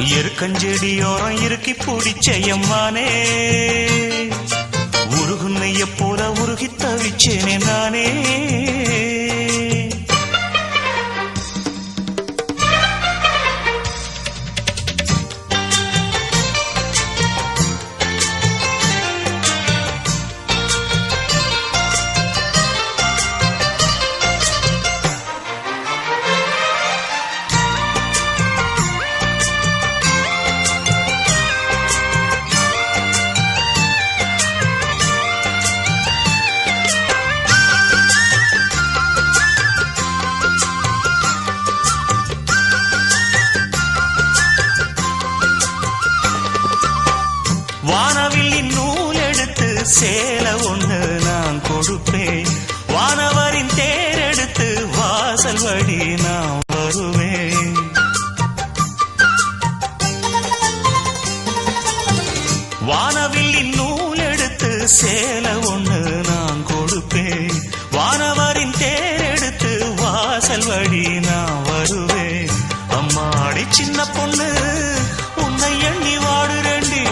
எருக்கஞ்செடியோரம் இறுக்கி பிடிச்சையம்மானே உருகுன்னைய போல உருகி தவிச்சேனே நானே. வானவில்லின் நூல் எடுத்து சேலை ஒண்ணு நான் கொடுப்பேன், வானவரின் தேரெடுத்து வாசல் வழி நான் வருவேன். வானவில்லின் நூல் எடுத்து சேலை ஒண்ணு நான் கொடுப்பேன், வானவரின் தேரெடுத்து வாசல் வழி நான் வருவேன். அம்மாடி சின்ன பொண்ணு உன்னை எண்ணி வாடுறேண்டி,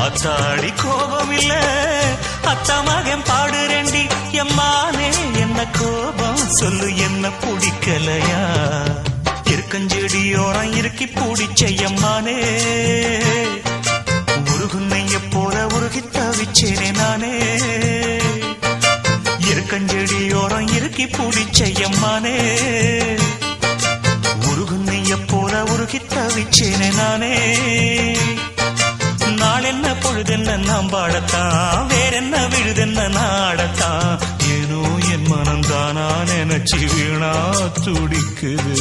ஆத்தாடி கோபம் இல்ல அத்தா மகன் பாடுறேண்டி. எம்மானே என்ன கோபம் சொல்லு, என்ன பிடிக்கலையா? இருக்கஞ்செடியோரம் இறுக்கி பிடிச்சையம்மானே உருகுன்னைய போல உருகி தவிச்சேனே நானே. இருக்கஞ்செடியோரம் இறுக்கி பிடிச்சையம்மானே உருகுன்னைய போல உருகி தவிச்சேனே நானே. நாளென்ன பொழுதென்ன நாம் பாடத்தான், வேறென்ன விழுதென்ன நாடத்தான், ஏனோ என் மனம் தானா நினைச்சு வீணா துடிக்குது.